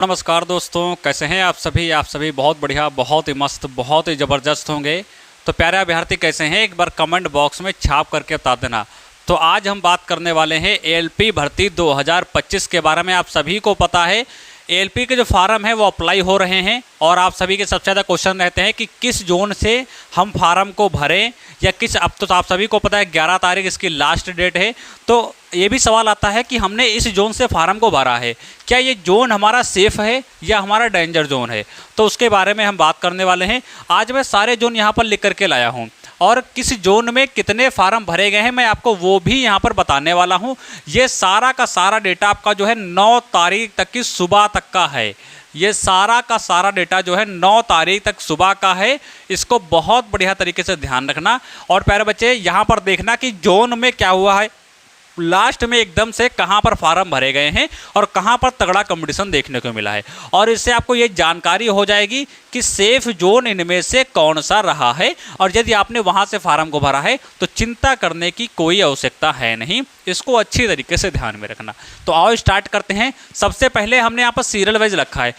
नमस्कार दोस्तों, कैसे हैं आप सभी बहुत बढ़िया, बहुत ही मस्त, बहुत ही ज़बरदस्त होंगे। तो प्यारे अभ्यर्थी कैसे हैं, एक बार कमेंट बॉक्स में छाप करके बता देना। तो आज हम बात करने वाले हैं एएलपी भर्ती 2025 के बारे में। आप सभी को पता है एएलपी के जो फार्म है वो अप्लाई हो रहे हैं और आप सभी के सबसे ज़्यादा क्वेश्चन रहते हैं कि किस जोन से हम फार्म को भरें या किस। अब तो आप सभी को पता है 11 तारीख इसकी लास्ट डेट है। तो ये भी सवाल आता है कि हमने इस जोन से फार्म को भरा है, क्या ये जोन हमारा सेफ़ है या हमारा डेंजर जोन है। तो उसके बारे में हम बात करने वाले हैं। आज मैं सारे जोन यहाँ पर लिख करके लाया हूँ और किस जोन में कितने फार्म भरे गए हैं मैं आपको वो भी यहाँ पर बताने वाला हूँ। ये सारा का सारा डेटा आपका जो है 9 तारीख तक की सुबह तक का है। ये सारा का सारा डेटा जो है 9 तारीख तक सुबह का है। इसको बहुत बढ़िया तरीके से ध्यान रखना। और प्यारे बच्चे यहाँ पर देखना कि जोन में क्या हुआ है, लास्ट में एकदम से कहां पर फार्म भरे गए हैं और कहां पर तगड़ा कंपटीशन देखने को मिला है। और इससे आपको ये जानकारी हो जाएगी कि सेफ जोन इनमें से कौन सा रहा है। और यदि आपने वहां से फार्म को भरा है तो चिंता करने की कोई आवश्यकता है नहीं। इसको अच्छी तरीके से ध्यान में रखना। तो आओ स्टार्ट करते हैं। सबसे पहले हमने यहाँ पर सीरियल वाइज रखा है,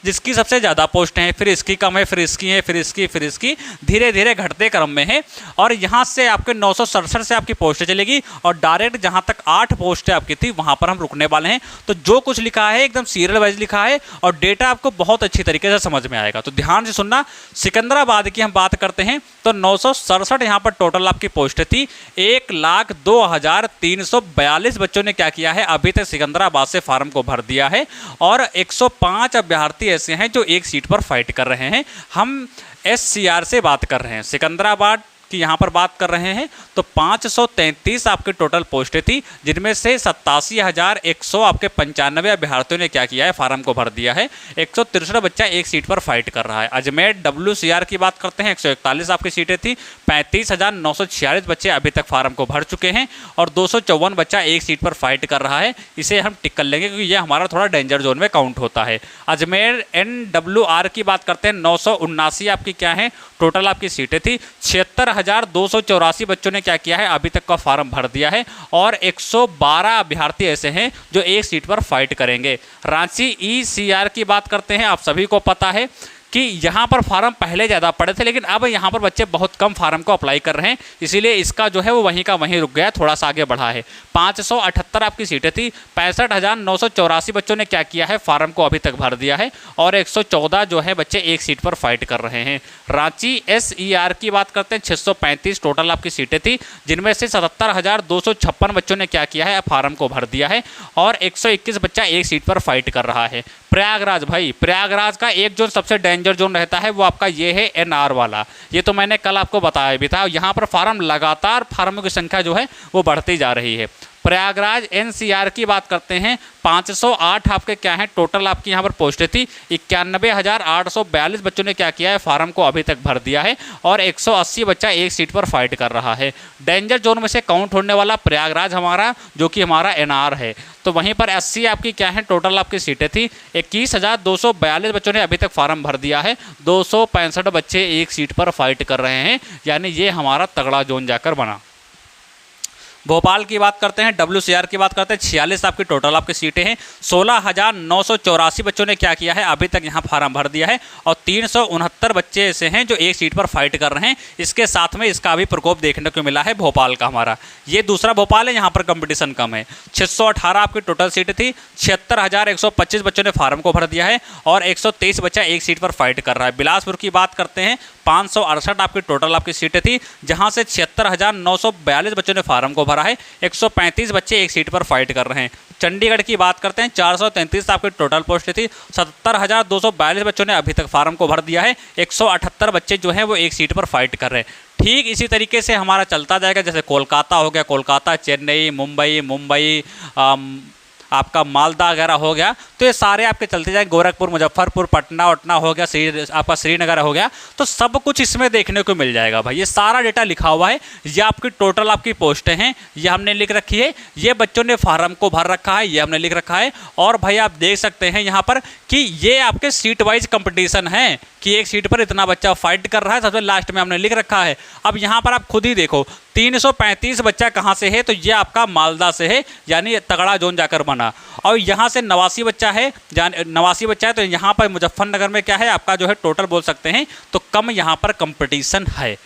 जिसकी सबसे ज़्यादा पोस्ट हैं, फिर इसकी कम है, फिर इसकी है, फिर इसकी धीरे धीरे घटते क्रम में है। और यहाँ से आपके 967 से आपकी पोस्ट चलेगी और डायरेक्ट जहाँ तक 8 पोस्टें आपकी थी वहाँ पर हम रुकने वाले हैं। तो जो कुछ लिखा है एकदम सीरियल वाइज लिखा है और डेटा आपको बहुत अच्छी तरीके से समझ में आएगा। तो ध्यान से सुनना। सिकंदराबाद की हम बात करते हैं तो 967 यहाँ पर टोटल आपकी पोस्ट थी। 1,02,342 बच्चों ने क्या किया है, अभी तक सिकंदराबाद से फार्म को भर दिया है। और 105 अभ्यर्थी ऐसे हैं जो एक सीट पर फाइट कर रहे हैं। हम SCR से बात कर रहे हैं, सिकंदराबाद कि यहाँ पर बात कर रहे हैं। तो 533 आपके टोटल पोस्टें थी, जिनमें से 87,100 आपके 95 अभ्यर्थियों ने क्या किया है, फार्म को भर दिया है। 163 बच्चा एक सीट पर फाइट कर रहा है। अजमेर WCR की बात करते हैं, 141 आपकी सीटें थी। 35,946 बच्चे अभी तक फार्म को भर चुके हैं और 254 बच्चा एक सीट पर फाइट कर रहा है। इसे हम टिक कर लेंगे क्योंकि ये हमारा थोड़ा डेंजर जोन में काउंट होता है। अजमेर NWR की बात करते हैं, 979 आपकी क्या है टोटल आपकी सीटें थी। 76,284 बच्चों ने क्या किया है, अभी तक का फार्म भर दिया है। और 112 अभ्यर्थी ऐसे हैं जो एक सीट पर फाइट करेंगे। रांची ECR की बात करते हैं, आप सभी को पता है कि यहाँ पर फार्म पहले ज़्यादा पड़े थे, लेकिन अब यहाँ पर बच्चे बहुत कम फार्म को अप्लाई कर रहे हैं, इसीलिए इसका जो है वो वहीं का वहीं रुक गया, थोड़ा सा आगे बढ़ा है। 578 आपकी सीटें थी। 65,984 बच्चों ने क्या किया है, फार्म को अभी तक भर दिया है। और 114 जो है बच्चे एक सीट पर फाइट कर रहे हैं। रांची SER की बात करते हैं, 635 टोटल आपकी सीटें थी, जिनमें से 77,256 बच्चों ने क्या किया है, फार्म को भर दिया है। और 121 बच्चा एक सीट पर फाइट कर रहा है। प्रयागराज, भाई प्रयागराज का एक जोन सबसे डेंजर जोन रहता है, वो आपका ये है NR वाला। ये तो मैंने कल आपको बताया भी था। यहाँ पर फार्म लगातार फार्मों की संख्या जो है वो बढ़ती जा रही है। प्रयागराज NCR की बात करते हैं, 508 आपके क्या है टोटल आपकी यहाँ पर पोस्टें थी। 91,842 बच्चों ने क्या किया है, फार्म को अभी तक भर दिया है। और 180 बच्चा एक सीट पर फाइट कर रहा है। डेंजर जोन में से काउंट होने वाला प्रयागराज हमारा, जो कि हमारा NR है। तो वहीं पर 80 आपकी क्या है टोटल आपकी सीटें थी। 21,242 बच्चों ने अभी तक फार्म भर दिया है। 265 बच्चे एक सीट पर फाइट कर रहे हैं, यानी ये हमारा तगड़ा जोन जाकर बना। भोपाल की बात करते हैं, WCR की बात करते हैं, 46 आपकी टोटल आपकी सीटें हैं। 16,984 बच्चों ने क्या किया है, अभी तक यहाँ फार्म भर दिया है। और 369 बच्चे ऐसे हैं जो एक सीट पर फाइट कर रहे हैं। इसके साथ में इसका भी प्रकोप देखने को मिला है भोपाल का हमारा। ये दूसरा भोपाल है, यहाँ पर कंपटीशन कम है। 618 आपकी टोटल सीटें थी। 76,125 बच्चों ने फार्म को भर दिया है और 123 बच्चा एक सीट पर फाइट कर रहा है। बिलासपुर की बात करते हैं, 568 आपकी टोटल आपकी सीटें थी, जहाँ से 76,942 बच्चों ने फार्म को भरा है। 135 बच्चे एक सीट पर फाइट कर रहे हैं। चंडीगढ़ की बात करते हैं, 433 आपकी टोटल पोस्ट थी। 77,242 बच्चों ने अभी तक फार्म को भर दिया है। 178 बच्चे जो हैं वो एक सीट पर फाइट कर रहे हैं। ठीक इसी तरीके से हमारा चलता जाएगा। जैसे कोलकाता हो गया, कोलकाता, चेन्नई, मुंबई आपका मालदा वगैरह हो गया, तो ये सारे आपके चलते जाएंगे। गोरखपुर, मुजफ्फरपुर, पटना हो गया, आपका श्रीनगर हो गया, तो सब कुछ इसमें देखने को मिल जाएगा भाई। ये सारा डेटा लिखा हुआ है। ये आपकी टोटल आपकी पोस्टें हैं, ये हमने लिख रखी है। ये बच्चों ने फार्म को भर रखा है, ये हमने लिख रखा है। और भाई आप देख सकते हैं यहाँ पर कि ये आपके सीट वाइज कंपटीशन है कि एक सीट पर इतना बच्चा फाइट कर रहा है। सबसे लास्ट में हमने लिख रखा है। अब यहाँ पर आप खुद ही देखो 335 बच्चा कहाँ से है, तो ये आपका मालदा से है, यानी तगड़ा जोन जाकर बना जाना। और यहाँ से 89 बच्चा है, 89 बच्चा है, तो यहाँ पर मुजफ्फरनगर में क्या है आपका जो है टोटल बोल सकते हैं तो कम यहाँ पर कंपटीशन है।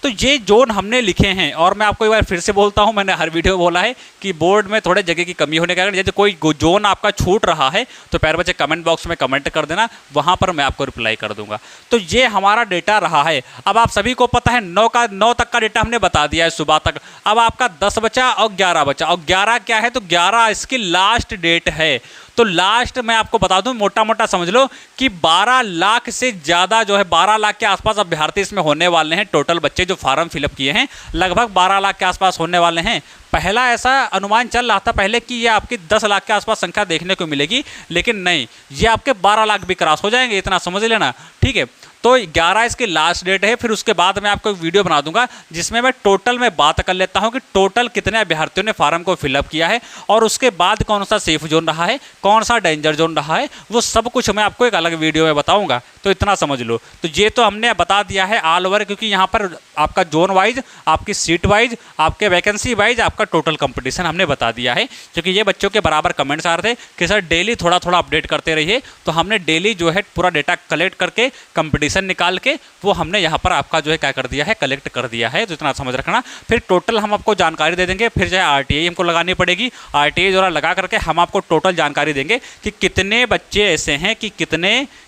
तो ये जोन हमने लिखे हैं, और मैं आपको एक बार फिर से बोलता हूं, मैंने हर वीडियो में बोला है कि बोर्ड में थोड़े जगह की कमी होने के कारण यदि कोई जोन आपका छूट रहा है तो प्यारे बच्चे कमेंट बॉक्स में कमेंट कर देना, वहां पर मैं आपको रिप्लाई कर दूंगा। तो ये हमारा डेटा रहा है। अब आप सभी को पता है 9 तक का डेटा हमने बता दिया है सुबह तक। अब आपका 10 बचा और 11 बचा, और 11 क्या है तो 11 इसकी लास्ट डेट है। तो लास्ट मैं आपको बता दूं, मोटा मोटा समझ लो कि 12 लाख से ज़्यादा जो है 12 लाख के आसपास अभ्यर्थी इसमें होने वाले हैं। टोटल बच्चे जो फार्म फिलअप किए हैं लगभग 12 लाख के आसपास होने वाले हैं। पहला ऐसा अनुमान चल रहा था पहले कि ये आपकी 10 लाख के आसपास संख्या देखने को मिलेगी, लेकिन नहीं, ये आपके 12 लाख भी क्रॉस हो जाएंगे, इतना समझ लेना, ठीक है। तो 11 इसकी लास्ट डेट है। फिर उसके बाद मैं आपको एक वीडियो बना दूंगा जिसमें मैं टोटल में बात कर लेता हूं कि टोटल कितने अभ्यर्थियों ने फार्म को फिलअप किया है, और उसके बाद कौन सा सेफ जोन रहा है, कौन सा डेंजर जोन रहा है, वो सब कुछ मैं आपको एक अलग वीडियो में बताऊंगा। तो इतना समझ लो। तो ये तो हमने बता दिया है ऑल ओवर, क्योंकि यहाँ पर आपका जोन वाइज, आपकी सीट वाइज, आपके वैकेंसी वाइज आपका टोटल कंपटीशन हमने बता दिया है। क्योंकि ये बच्चों के बराबर कमेंट्स आ रहे थे कि सर डेली थोड़ा थोड़ा अपडेट करते रहिए, तो हमने डेली जो है पूरा डेटा कलेक्ट करके कंपटीशन निकाल के वो हमने यहाँ पर आपका जो है क्या कर दिया है, कलेक्ट कर दिया है। तो इतना समझ रखना। फिर टोटल हम आपको जानकारी दे देंगे, फिर जो है आरटीआई हमको लगानी पड़ेगी, आरटीआई द्वारा लगा करके हम आपको टोटल जानकारी देंगे कि कितने बच्चे ऐसे हैं, कि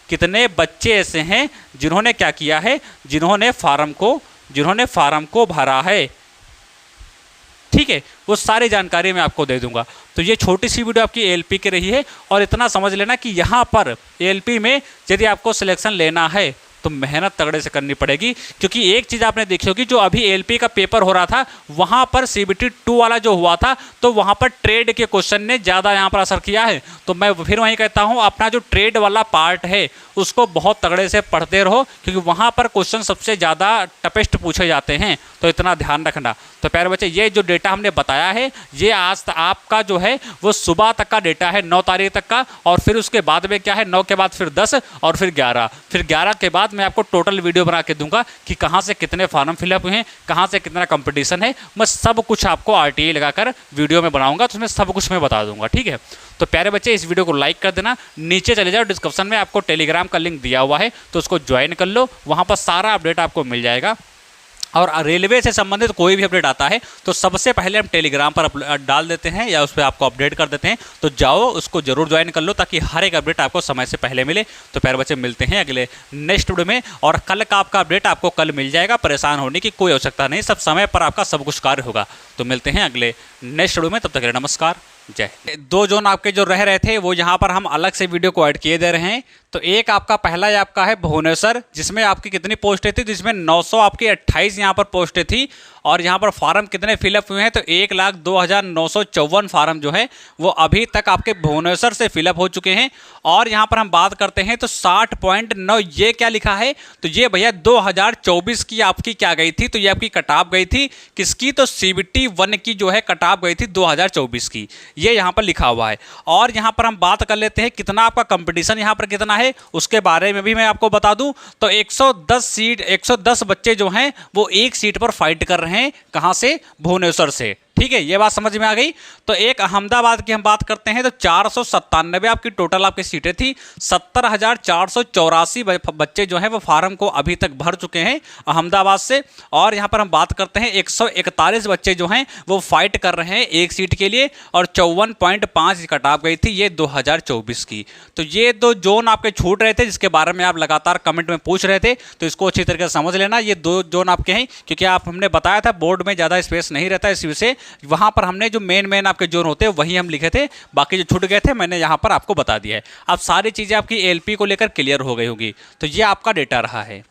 कितने बच्चे ऐसे हैं जिन्होंने क्या किया है, जिन्होंने फार्म को भरा है, ठीक है। वो सारी जानकारी मैं आपको दे दूंगा। तो ये छोटी सी वीडियो आपकी एएलपी की रही है, और इतना समझ लेना कि यहाँ पर एएलपी में यदि आपको सिलेक्शन लेना है तो मेहनत तगड़े से करनी पड़ेगी। क्योंकि एक चीज़ आपने देखी होगी, जो अभी एएलपी का पेपर हो रहा था वहाँ पर CBT 2 वाला जो हुआ था, तो वहाँ पर ट्रेड के क्वेश्चन ने ज़्यादा यहाँ पर असर किया है। तो मैं फिर वहीं कहता हूँ अपना जो ट्रेड वाला पार्ट है उसको बहुत तगड़े से पढ़ते रहो, क्योंकि वहाँ पर क्वेश्चन सबसे ज़्यादा टफेस्ट पूछे जाते हैं। तो इतना ध्यान रखना। तो प्यारे बच्चे, ये जो डेटा हमने बताया है ये आज आपका जो है वो सुबह तक का डेटा है, 9 तारीख तक का। और फिर उसके बाद में क्या है, 9 के बाद फिर 10 और फिर 11, फिर 11 के बाद मैं आपको टोटल वीडियो बना के दूंगा कि कहाँ से कितने फार्म फिलअप हुए हैं, कहाँ से कितना कंपटीशन है। मैं सब कुछ आपको आरटीआई लगाकर वीडियो में बनाऊंगा, तो उसमें सब कुछ मैं बता दूंगा, ठीक है। तो प्यारे बच्चे, इस वीडियो को लाइक कर देना। नीचे चले जाओ, डिस्क्रिप्शन में आपको टेलीग्राम का लिंक दिया हुआ है, तो उसको ज्वाइन कर लो, वहाँ पर सारा अपडेट आपको मिल जाएगा। और रेलवे से संबंधित कोई भी अपडेट आता है तो सबसे पहले हम टेलीग्राम पर डाल देते हैं या उस पर आपको अपडेट कर देते हैं। तो जाओ, उसको जरूर ज्वाइन कर लो ताकि हर एक अपडेट आपको समय से पहले मिले। तो प्यारे बच्चे, मिलते हैं अगले नेक्स्ट वीडियो में, और कल का आपका अपडेट आपको कल मिल जाएगा। परेशान होने की कोई आवश्यकता नहीं, सब समय पर आपका सब कुछ कार्य होगा। तो मिलते हैं अगले नेक्स्ट वीडियो में, तब तक के लिए नमस्कार, जय। 2 जोन आपके जो रह रहे थे वो यहाँ पर हम अलग से वीडियो को ऐड किए दे रहे हैं। तो एक आपका पहला ही आपका है भुवनेश्वर, जिसमें आपकी कितनी पोस्टें थी, जिसमें 900 आपकी 28 यहाँ पर पोस्टें थी। और यहाँ पर फार्म कितने फिलअप हुए हैं तो 1,02,954 फार्म जो है वो अभी तक आपके भुवनेश्वर से फिलअप हो चुके हैं। और यहाँ पर हम बात करते हैं तो 60.9, ये क्या लिखा है तो ये भैया 2024 की आपकी क्या गई थी, तो ये आपकी कटाप गई थी किसकी, तो CBT 1 की जो है कटाप गई थी 2024 की, ये यहाँ पर लिखा हुआ है। और यहाँ पर हम बात कर लेते हैं कितना आपका कंपटीशन यहाँ पर कितना है, उसके बारे में भी मैं आपको बता दूं। तो 110 बच्चे जो हैं वो एक सीट पर फाइट कर रहे हैं, कहां से, भुवनेश्वर से, ठीक है। ये बात समझ में आ गई। तो एक अहमदाबाद की हम बात करते हैं तो 497 आपकी टोटल आपकी सीटें थी, 70,484 बच्चे जो हैं वो फार्म को अभी तक भर चुके हैं अहमदाबाद से। और यहाँ पर हम बात करते हैं 141 बच्चे जो हैं वो फाइट कर रहे हैं एक सीट के लिए, और 54.5 कटाप गई थी ये 2024 की। तो ये 2 जोन आपके छूट रहे थे जिसके बारे में आप लगातार कमेंट में पूछ रहे थे, तो इसको अच्छी तरीके से समझ लेना। ये 2 जोन आपके हैं, क्योंकि आप हमने बताया था बोर्ड में ज़्यादा स्पेस नहीं रहता, इस वजह से वहां पर हमने जो मेन आपके जोन होते हैं वही हम लिखे थे, बाकी जो छूट गए थे मैंने यहां पर आपको बता दिया है। अब सारी चीजें आपकी एएलपी को लेकर क्लियर हो गई होगी। तो ये आपका डेटा रहा है।